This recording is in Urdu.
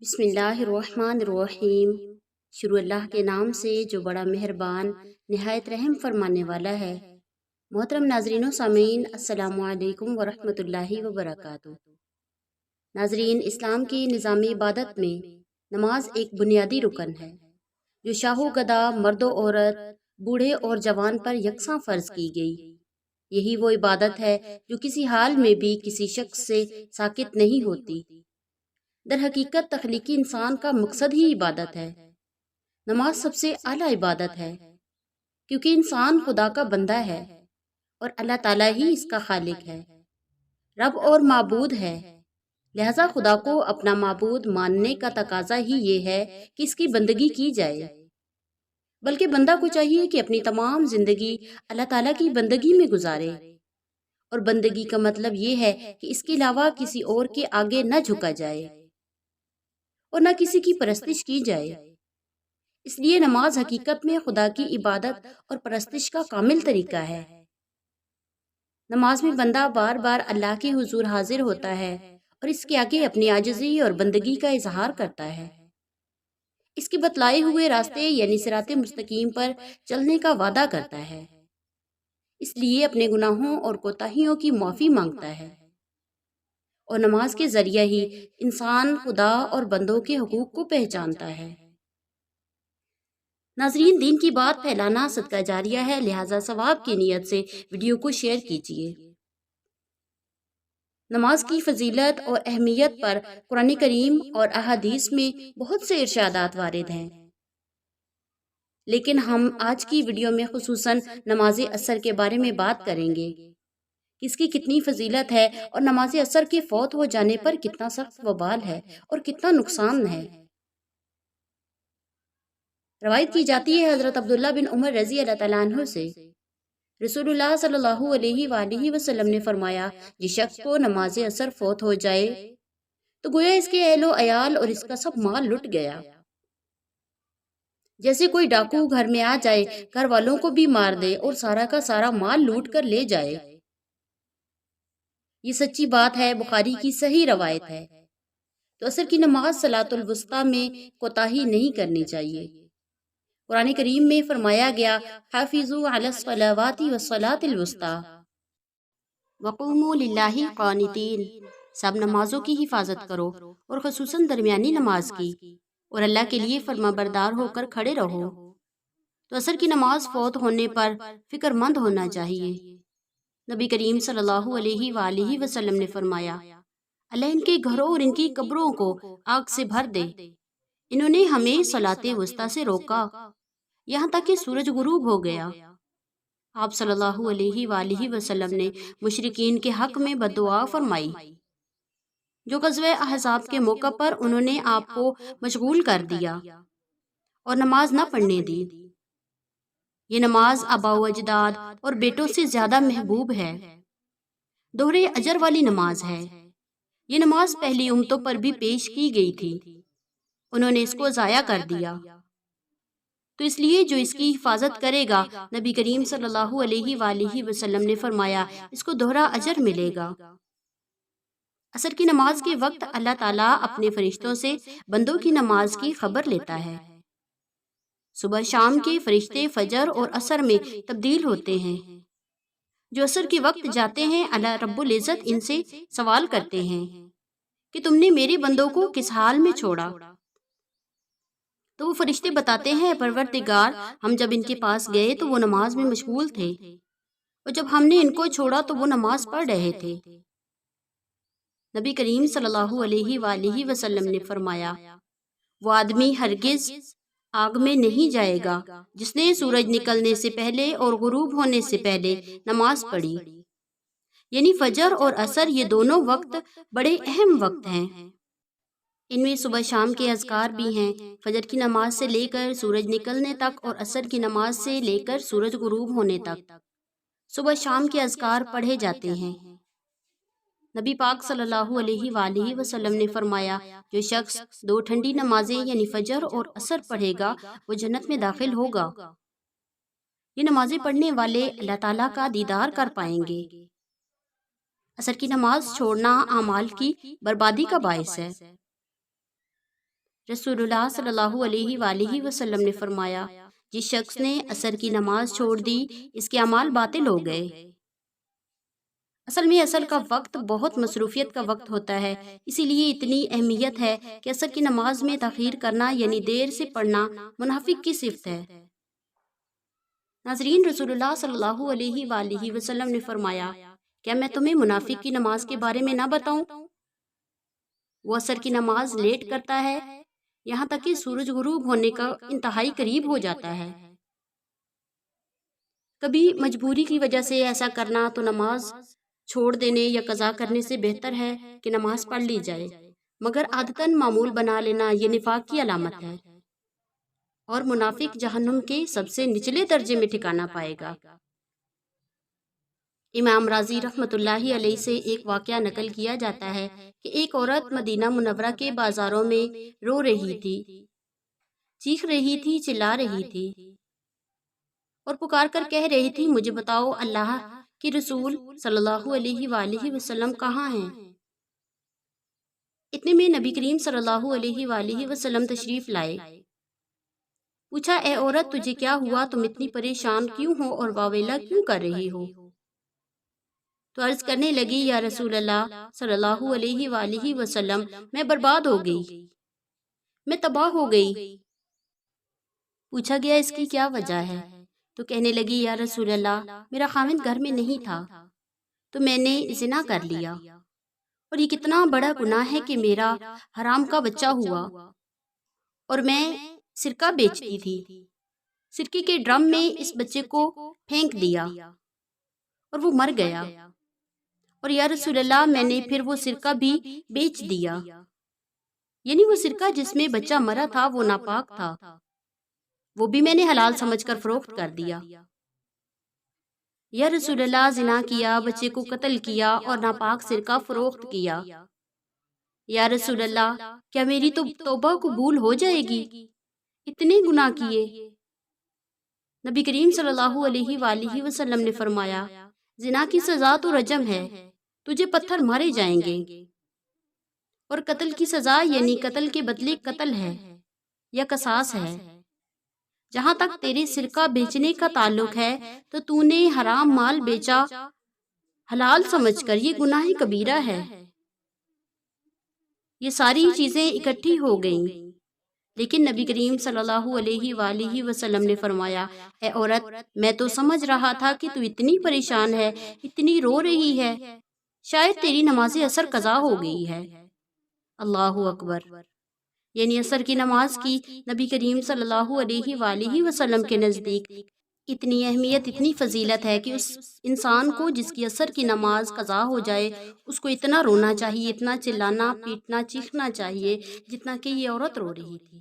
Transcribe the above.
بسم اللہ الرحمن الرحیم۔ شروع اللہ کے نام سے جو بڑا مہربان نہایت رحم فرمانے والا ہے۔ محترم ناظرین و سامعین، السلام علیکم ورحمۃ اللہ وبرکاتہ۔ ناظرین، اسلام کی نظامی عبادت میں نماز ایک بنیادی رکن ہے جو شاہ و گدا، مرد و عورت، بوڑھے اور جوان پر یکساں فرض کی گئی۔ یہی وہ عبادت ہے جو کسی حال میں بھی کسی شخص سے ساکت نہیں ہوتی۔ در حقیقت تخلیقی انسان کا مقصد ہی عبادت ہے۔ نماز سب سے اعلیٰ عبادت ہے کیونکہ انسان خدا کا بندہ ہے اور اللہ تعالیٰ ہی اس کا خالق ہے، رب اور معبود ہے۔ لہذا خدا کو اپنا معبود ماننے کا تقاضا ہی یہ ہے کہ اس کی بندگی کی جائے، بلکہ بندہ کو چاہیے کہ اپنی تمام زندگی اللہ تعالیٰ کی بندگی میں گزارے، اور بندگی کا مطلب یہ ہے کہ اس کے علاوہ کسی اور کے آگے نہ جھکا جائے اور نہ کسی کی پرستش کی جائے۔ اس لیے نماز حقیقت میں خدا کی عبادت اور پرستش کا کامل طریقہ ہے۔ نماز میں بندہ بار بار اللہ کے حضور حاضر ہوتا ہے اور اس کے آگے اپنی عاجزی اور بندگی کا اظہار کرتا ہے۔ اس کے بتلائے ہوئے راستے یعنی صراط مستقیم پر چلنے کا وعدہ کرتا ہے۔ اس لیے اپنے گناہوں اور کوتاہیوں کی معافی مانگتا ہے، اور نماز کے ذریعہ ہی انسان خدا اور بندوں کے حقوق کو پہچانتا ہے۔ ناظرین، دین کی بات پھیلانا صدقہ جاریہ ہے، لہٰذا ثواب کی نیت سے ویڈیو کو شیئر کیجیے۔ نماز کی فضیلت اور اہمیت پر قرآن کریم اور احادیث میں بہت سے ارشادات وارد ہیں، لیکن ہم آج کی ویڈیو میں خصوصاً نماز عصر کے بارے میں بات کریں گے کہ اس کی کتنی فضیلت ہے اور نماز عصر کے فوت ہو جانے پر کتنا سخت وبال ہے اور کتنا نقصان ہے۔ روایت کی جاتی ہے حضرت عبداللہ بن عمر رضی اللہ تعالیٰ عنہ سے، رسول اللہ صلی اللہ علیہ وآلہ وسلم نے فرمایا، جس شخص کو نماز عصر فوت ہو جائے تو گویا اس کے اہل و عیال اور اس کا سب مال لٹ گیا۔ جیسے کوئی ڈاکو گھر میں آ جائے، گھر والوں کو بھی مار دے اور سارا کا سارا مال لوٹ کر لے جائے۔ یہ سچی بات ہے، بخاری کی صحیح روایت ہے۔ تو عصر کی نماز صلاۃ الوسطیٰ میں کوتاہی نہیں کرنی چاہیے۔ قرآن کریم میں فرمایا گیا، حافظوا علی الصلوات والصلاۃ الوسطیٰ وقوموا للہ قانتین، سب نمازوں کی حفاظت کرو اور خصوصاً درمیانی نماز کی، اور اللہ کے لیے فرما بردار ہو کر کھڑے رہو۔ تو عصر کی نماز فوت ہونے پر فکر مند ہونا چاہیے۔ نبی کریم صلی اللہ علیہ وآلہ وسلم نے فرمایا، اللہ ان کے گھروں اور ان کی قبروں کو آگ سے بھر دے، انہوں نے ہمیں صلاۃ وسطیٰ سے روکا یہاں تک کہ سورج غروب ہو گیا۔ آپ صلی اللہ علیہ وآلہ وسلم نے مشرکین کے حق میں بد دعا فرمائی جو غزوہ احزاب کے موقع پر انہوں نے آپ کو مشغول کر دیا اور نماز نہ پڑھنے دی۔ یہ نماز آباء و اجداد اور بیٹوں سے زیادہ محبوب ہے، دوہرے اجر والی نماز ہے۔ یہ نماز پہلی امتوں پر بھی پیش کی گئی تھی، انہوں نے اس کو ضائع کر دیا، تو اس لیے جو اس کی حفاظت کرے گا، نبی کریم صلی اللہ علیہ وآلہ وسلم نے فرمایا، اس کو دوہرا اجر ملے گا۔ عصر کی نماز کے وقت اللہ تعالیٰ اپنے فرشتوں سے بندوں کی نماز کی خبر لیتا ہے۔ صبح شام کے فرشتے فجر اور عصر میں تبدیل ہوتے ہیں۔ جو عصر کے وقت جاتے ہیں، اللہ رب العزت ان سے سوال کرتے ہیں کہ تم نے میرے بندوں کو کس حال میں چھوڑا؟ تو وہ فرشتے بتاتے ہیں، پروردگار، ہم جب ان کے پاس گئے تو وہ نماز میں مشغول تھے، اور جب ہم نے ان کو چھوڑا تو وہ نماز پڑھ رہے تھے۔ نبی کریم صلی اللہ علیہ وآلہ وسلم نے فرمایا، وہ آدمی ہرگز آگ میں نہیں جائے گا جس نے سورج نکلنے سے پہلے اور غروب ہونے سے پہلے نماز پڑھی۔ یعنی فجر اور عصر یہ دونوں وقت بڑے اہم وقت ہیں۔ ان میں صبح شام کے اذکار بھی ہیں، فجر کی نماز سے لے کر سورج نکلنے تک اور عصر کی نماز سے لے کر سورج غروب ہونے تک صبح شام کے اذکار پڑھے جاتے ہیں۔ نبی پاک صلی اللہ علیہ وآلہ وسلم نے فرمایا، جو شخص 2 ٹھنڈی نمازیں یعنی فجر اور عصر پڑھے گا وہ جنت میں داخل ہوگا۔ یہ نمازیں پڑھنے والے اللہ تعالیٰ کا دیدار کر پائیں گے۔ عصر کی نماز چھوڑنا اعمال کی بربادی کا باعث ہے۔ رسول اللہ صلی اللہ علیہ وآلہ وسلم نے فرمایا، جس شخص نے عصر کی نماز چھوڑ دی اس کے اعمال باطل ہو گئے۔ اصل میں عصر کا وقت بہت مصروفیت کا وقت ہوتا ہے، اسی لیے اتنی اہمیت ہے کہ عصر کی نماز میں تاخیر کرنا یعنی دیر سے پڑھنا منافق کی صفت ہے۔ ناظرین، رسول اللہ صلی اللہ علیہ وآلہ وسلم نے فرمایا، کیا میں تمہیں منافق کی نماز کے بارے میں نہ بتاؤں؟ وہ عصر کی نماز لیٹ کرتا ہے یہاں تک کہ سورج غروب ہونے کا انتہائی قریب ہو جاتا ہے۔ کبھی مجبوری کی وجہ سے ایسا کرنا تو نماز چھوڑ دینے یا قضا کرنے سے بہتر ہے کہ نماز پڑھ لی جائے، مگر عادتاً معمول بنا لینا یہ نفاق کی علامت ہے، اور منافق جہنم کے سب سے نچلے درجے میں ٹھکانہ پائے گا۔ امام راضی رحمۃ اللہ علیہ سے ایک واقعہ نقل کیا جاتا ہے کہ ایک عورت مدینہ منورہ کے بازاروں میں رو رہی تھی، چیخ رہی تھی، چلا رہی تھی اور پکار کر کہہ رہی تھی، مجھے بتاؤ اللہ کے رسول صلی اللہ علیہ وآلہ وسلم کہاں ہیں؟ اتنے میں نبی کریم صلی اللہ علیہ وآلہ وسلم تشریف لائے۔ پوچھا، اے عورت، تجھے کیا ہوا؟ تم اتنی پریشان کیوں ہو اور واویلا کیوں کر رہی ہو؟ تو عرض کرنے لگی، یا رسول اللہ صلی اللہ علیہ وآلہ وسلم، میں برباد ہو گئی، میں تباہ ہو گئی۔ پوچھا گیا، اس کی کیا وجہ ہے؟ تو کہنے لگی، یا رسول اللہ، میرا خاوند گھر میں نہیں تھا تو میں نے زنا کر لیا، اور یہ کتنا بڑا گناہ ہے کہ میرا حرام کا بچہ ہوا، اور میں سرکہ بیچتی تھی، سرکے کے ڈرم میں اس بچے کو پھینک دیا اور وہ مر گیا، اور یا رسول اللہ، میں نے پھر وہ سرکہ بھی بیچ دیا، یعنی وہ سرکہ جس میں بچہ مرا تھا وہ ناپاک تھا، وہ بھی میں نے حلال سمجھ کر فروخت کر دیا۔ یا رسول اللہ، زنا کیا، بچے کو قتل کیا اور ناپاک سرکہ فروخت کیا۔ یا رسول اللہ، کیا میری تو توبہ قبول ہو جائے گی؟ اتنے گناہ کیے؟ نبی کریم صلی اللہ علیہ وآلہ وسلم نے فرمایا، زنا کی سزا تو رجم ہے، تجھے پتھر مارے جائیں گے، اور قتل کی سزا یعنی قتل کے بدلے قتل ہے یا قصاص ہے۔ جہاں تک تیرے سرکہ بیچنے کا تعلق ہے تو تو نے حرام مال بیچا حلال سمجھ کر، یہ گناہ کبیرہ ہے۔ یہ ساری چیزیں اکٹھی ہو گئیں، لیکن نبی کریم صلی اللہ علیہ وآلہ وسلم نے فرمایا، اے عورت، میں تو سمجھ رہا تھا کہ تو اتنی پریشان ہے، اتنی رو رہی ہے، شاید تیری نماز عصر قضا ہو گئی ہے۔ اللہ اکبر! یعنی عصر کی نماز کی نبی کریم صلی اللہ علیہ وآلہ وسلم کے نزدیک اتنی اہمیت، اتنی فضیلت ہے کہ اس انسان کو جس کی عصر کی نماز قضا ہو جائے، اس کو اتنا رونا چاہیے، اتنا چلانا، پیٹنا، چیخنا چاہیے جتنا کہ یہ عورت رو رہی تھی۔